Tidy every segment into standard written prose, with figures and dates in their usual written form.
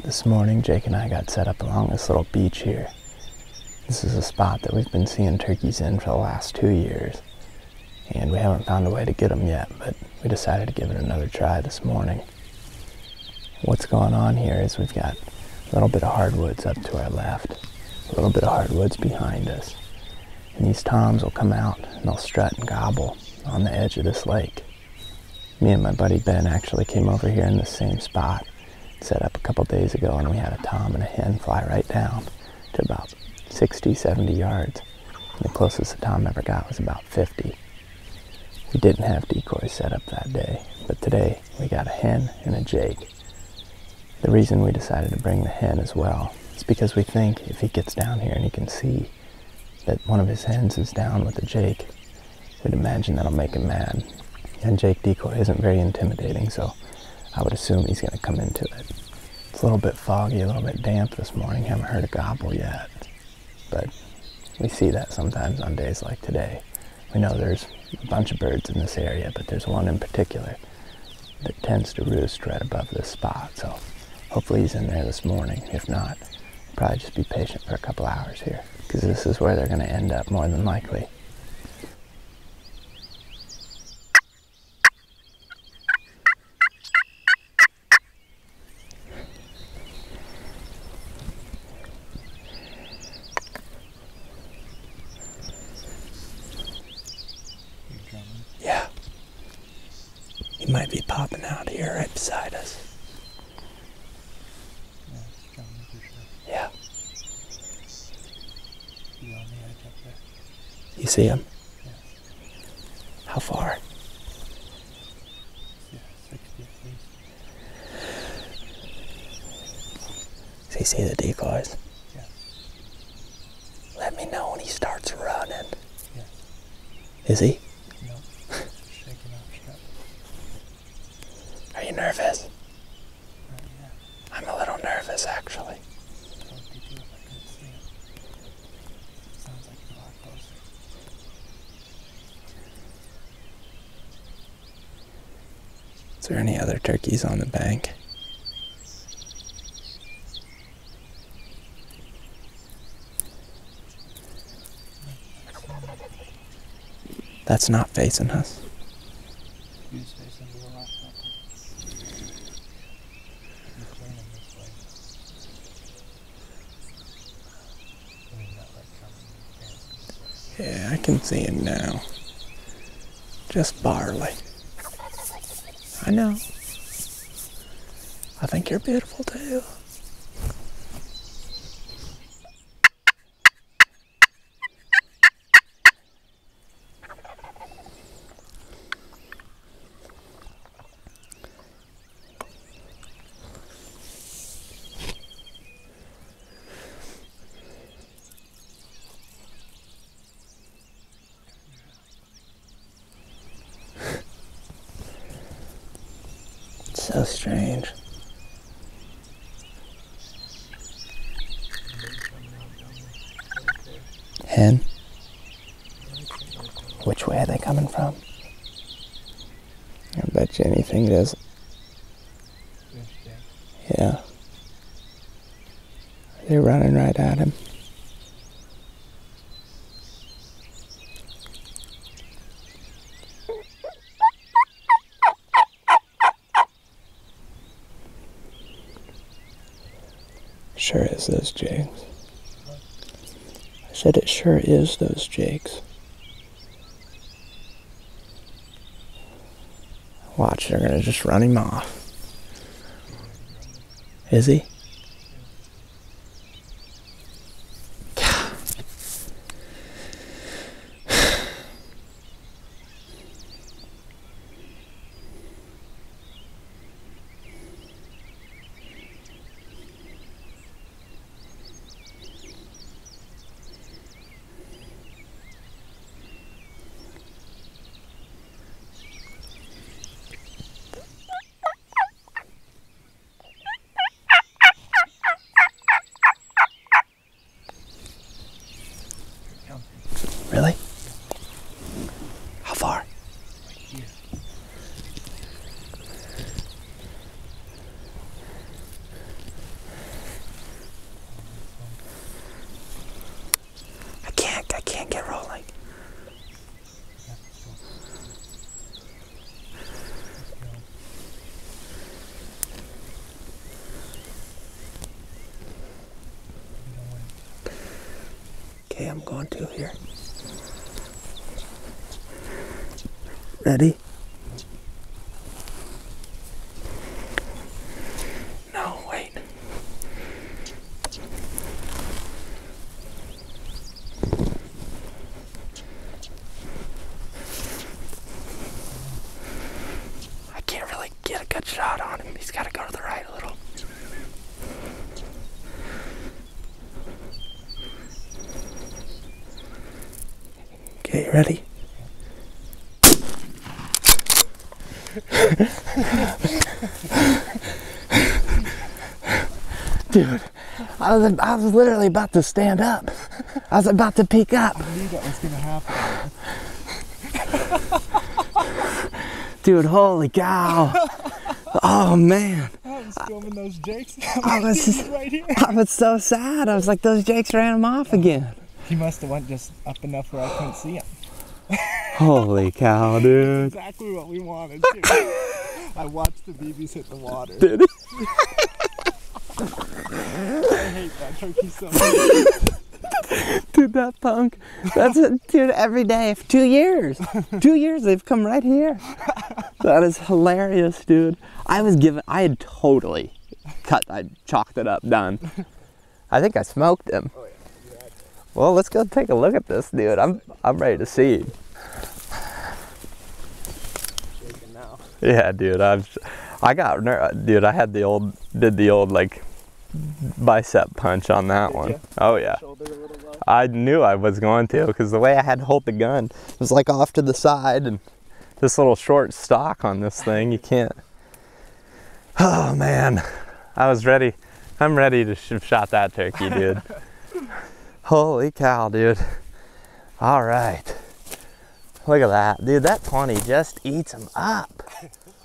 This morning, Jake and I got set up along this little beach here. This is a spot that we've been seeing turkeys in for the last 2 years, and we haven't found a way to get them yet, but we decided to give it another try this morning. What's going on here is we've got a little bit of hardwoods up to our left, a little bit of hardwoods behind us, and these toms will come out and they'll strut and gobble on the edge of this lake. Me and my buddy Ben actually came over here in the same spot, set up a couple days ago, and we had a tom and a hen fly right down to about 60, 70 yards. And the closest the tom ever got was about 50. We didn't have decoys set up that day, but today we got a hen and a jake. The reason we decided to bring the hen as well is because we think if he gets down here and he can see that one of his hens is down with the jake, we'd imagine that'll make him mad. And jake decoy isn't very intimidating, so I would assume he's going to come into it. It's a little bit foggy, a little bit damp this morning. Haven't heard a gobble yet, but we see that sometimes on days like today. We know there's a bunch of birds in this area, but there's one in particular that tends to roost right above this spot, so hopefully he's in there this morning. If not, probably just be patient for a couple hours here, because this is where they're going to end up more than likely. Yeah. He might be popping out here right beside us. Yeah, it's drumming for sure. Yeah. He's on the edge up there. You see him? Yeah. How far? Yeah, 60 at least. Does he see the decoys? Yeah. Let me know when he starts running. Yeah. Is he? No. Shaking off strap. Are you nervous? Yeah. I'm a little nervous, actually. What would you do if I couldn't see it? Sounds like you're a lot closer. Is there any other turkeys on the bank? That's not facing us. He's facing to the left, I think. He's turning this way. I mean, not like coming this way. Yeah, I can see him now. Just barley. I know. I think you're beautiful too. So strange. Hen? Which way are they coming from? I bet you anything it is. Yeah. They're running right at him. Sure is those jakes. I said it sure is those jakes. Watch, they're gonna just run him off. Is he? Okay, I'm going to here. Ready? No, wait. I can't really get a good shot on him. He's got to go to the right a little. Okay, ready? Dude, I was literally about to stand up. I was about to peek up. I knew that was gonna happen. Dude, holy cow. Oh man. I was filming those jakes. I was, right here. I was so sad. I was like, those jakes ran him off again. He must have went just up enough where I couldn't see him. Holy cow, dude. Exactly what we wanted too. I watched the BBs hit the water. Did he? I hate that turkey so much. Dude, that punk. That's it, dude, every day for 2 years. 2 years they've come right here. That is hilarious, dude. I had totally I chalked it up, done. I think I smoked him. Oh, yeah. Well, let's go take a look at this, dude. I'm ready to see. Shaking now. Yeah, dude. Dude, I had did the old like bicep punch on that one. You? Oh yeah. Shoulder a little low. I knew I was going to, because the way I had to hold the gun was like off to the side, and this little short stock on this thing, you can't. Oh man, I was ready. I'm ready to have shot that turkey, dude. Holy cow, dude. All right. Look at that. Dude, that 20 just eats him up.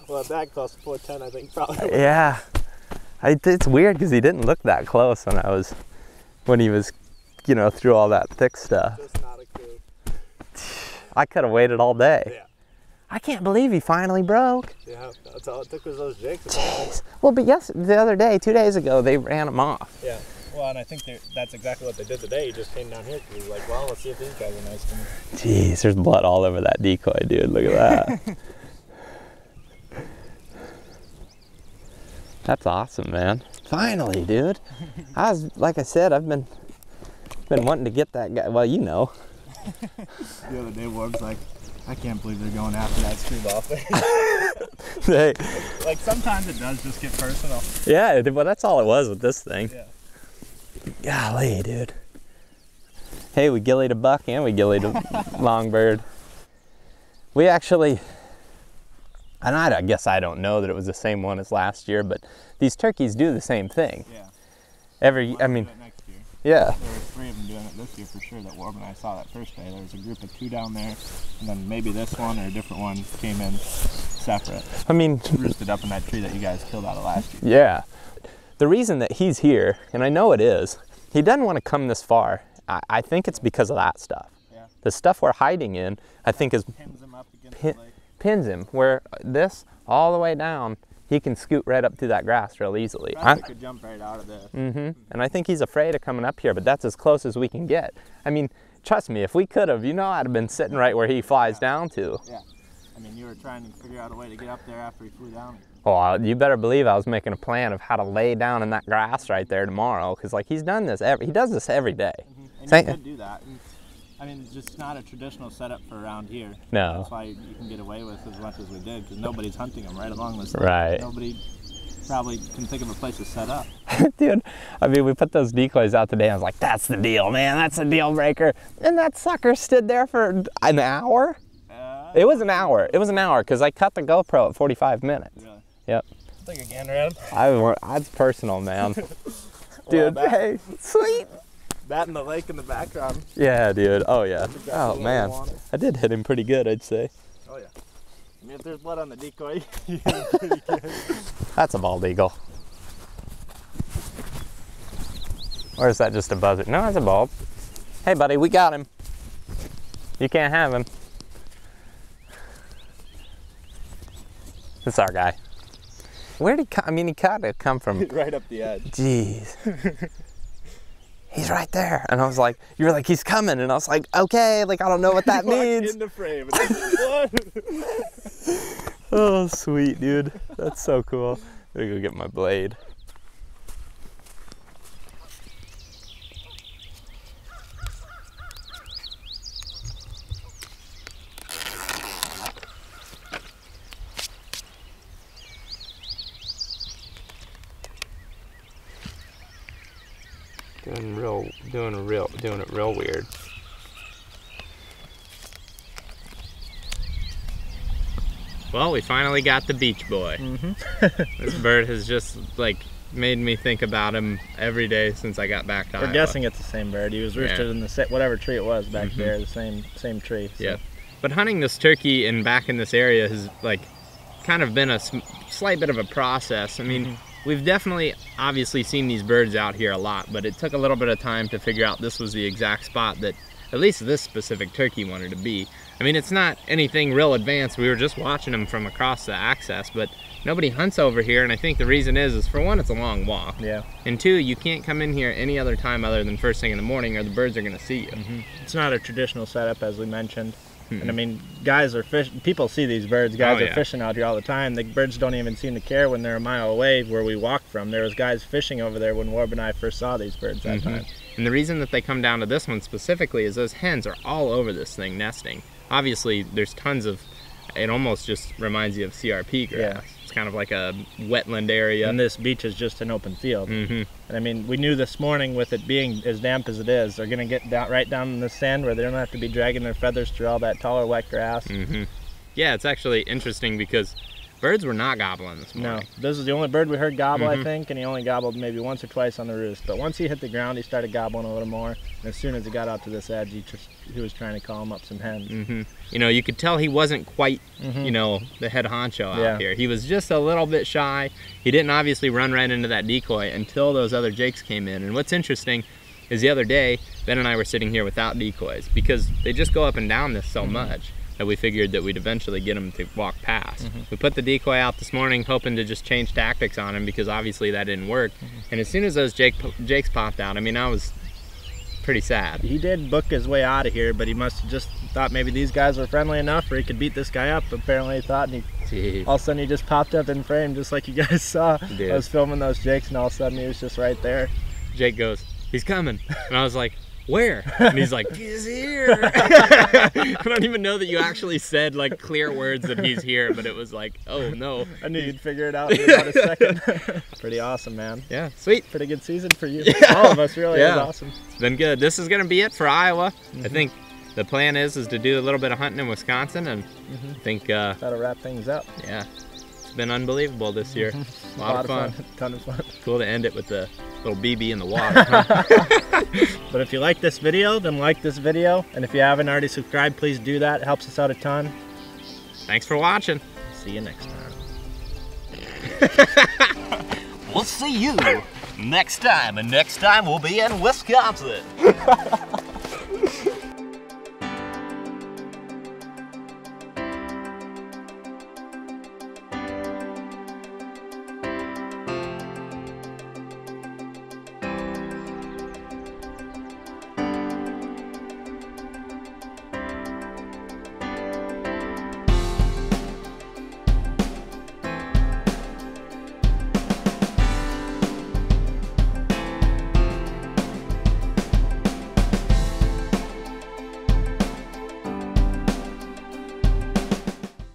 Well, that cost 410, I think, probably. Yeah. It's weird because he didn't look that close when he was, you know, through all that thick stuff. Just not a clue. I could have waited all day. Yeah. I can't believe he finally broke. Yeah, that's all it took was those jakes. Jeez. Well, but yes, the other day, 2 days ago, they ran him off. Yeah. Well, and I think that's exactly what they did today. He just came down here because he was like, well, let's see if these guys are nice to me. Jeez, there's blood all over that decoy, dude. Look at that. That's awesome, man. Finally, dude. Like I said, I've been wanting to get that guy. Well, you know. The other day, Warb's like, I can't believe they're going after that screwball thing. Hey. Like, sometimes it does just get personal. Yeah, well, that's all it was with this thing. Yeah. Golly, dude. Hey, we gillied a buck and we gillied a longbird. We actually, and I guess I don't know that it was the same one as last year, but these turkeys do the same thing. Yeah. I mean, Next year. yeah. There were 3 of them doing it this year for sure that Warb and I saw that first day. There was a group of 2 down there, and then maybe this one or a different one came in separate. I mean, Roosted up in that tree that you guys killed out of last year. yeah. The reason that he's here, and I know it is, he doesn't want to come this far. I think it's because of that stuff. Yeah. The stuff we're hiding in, I think is Pins him up against the lake. pins him, where this all the way down, he can scoot right up through that grass real easily. He could jump right out of this. And I think he's afraid of coming up here, but that's as close as we can get. I mean, trust me, if we could have, you know, I'd have been sitting right where he flies down to. Yeah. I mean, you were trying to figure out a way to get up there after he flew down. Well, you better believe I was making a plan of how to lay down in that grass right there tomorrow, because like he does this every day. And you could do that. And, I mean, it's just not a traditional setup for around here. No. That's why you can get away with as much as we did, because nobody's hunting them right along this lake. Right. Nobody probably can think of a place to set up. Dude, I mean, we put those decoys out today. I was like, that's the deal, man. That's a deal breaker. And that sucker stood there for an hour. It was an hour. It was an hour because I cut the GoPro at 45 minutes. Really? Yep. Take a gander at him. That's personal, man. Well, Dude, hey, sweet. That and the lake in the background. Yeah, dude. Oh, yeah. Exactly Oh, what I man. wanted. I did hit him pretty good, I'd say. Oh, yeah. I mean, if there's blood on the decoy, you did pretty good. That's a bald eagle. Or is that just a buzzard? No, it's a bald. Hey, buddy, we got him. You can't have him. It's our guy. Where'd he come? I mean, he kind of come from. Right up the edge. Jeez. he's right there. And I was like, you were like, he's coming. And I was like, okay, like, I don't know what that means. In the frame. What? Oh, sweet, dude. That's so cool. I'm gonna go get my blade. Doing it real weird. Well, we finally got the beach boy. This bird has just like made me think about him every day since I got back to Iowa. We're guessing it's the same bird. He was roosted in the whatever tree it was back there, the same tree. So. Yeah, but hunting this turkey and back in this area has like kind of been a slight bit of a process. I mean, we've definitely obviously seen these birds out here a lot, but it took a little bit of time to figure out this was the exact spot that at least this specific turkey wanted to be. I mean, it's not anything real advanced. We were just watching them from across the access, but nobody hunts over here, and I think the reason is for one, it's a long walk. Yeah. And two, you can't come in here any other time other than first thing in the morning or the birds are gonna see you. It's not a traditional setup, as we mentioned. And I mean, guys are fishing, people see these birds, guys are fishing out here all the time. The birds don't even seem to care when they're a mile away where we walk from. There was guys fishing over there when Warb and I first saw these birds that time. And the reason that they come down to this one specifically is those hens are all over this thing nesting. Obviously, there's tons of, it almost just reminds you of CRP grass. Yeah. It's kind of like a wetland area. And this beach is just an open field. And I mean, we knew this morning with it being as damp as it is, they're gonna get down, right down in the sand where they don't have to be dragging their feathers through all that taller wet grass. Yeah, it's actually interesting because birds were not gobbling this morning. No, this is the only bird we heard gobble, I think, and he only gobbled maybe once or twice on the roost. But once he hit the ground, he started gobbling a little more. And as soon as he got out to this edge, he was trying to call him up some hens. You know, you could tell he wasn't quite, you know, the head honcho out here. He was just a little bit shy. He didn't obviously run right into that decoy until those other jakes came in. And what's interesting is the other day, Ben and I were sitting here without decoys because they just go up and down this so much that we figured that we'd eventually get him to walk past. We put the decoy out this morning hoping to just change tactics on him because obviously that didn't work. And as soon as those jakes popped out, I mean, I was pretty sad. He did book his way out of here, but he must have just thought maybe these guys were friendly enough or he could beat this guy up. Apparently he thought, and all of a sudden he just popped up in frame just like you guys saw. I was filming those jakes and all of a sudden he was just right there. Jake goes, he's coming. And I was like, where? And he's like, he's here. I don't even know that you actually said like clear words that he's here, but it was like, oh no. I knew you'd figure it out in about a second. Pretty awesome, man. Yeah, sweet. Pretty good season for you. All of us, really. It was awesome. It's been good. This is going to be it for Iowa. I think the plan is to do a little bit of hunting in Wisconsin, and I think that'll wrap things up. Yeah. It's been unbelievable this year. A lot of fun. Ton of fun. Cool to end it with the little BB in the water. But if you like this video, then like this video. And if you haven't already subscribed, please do that. It helps us out a ton. Thanks for watching. See you next time. We'll see you next time. And next time we'll be in Wisconsin.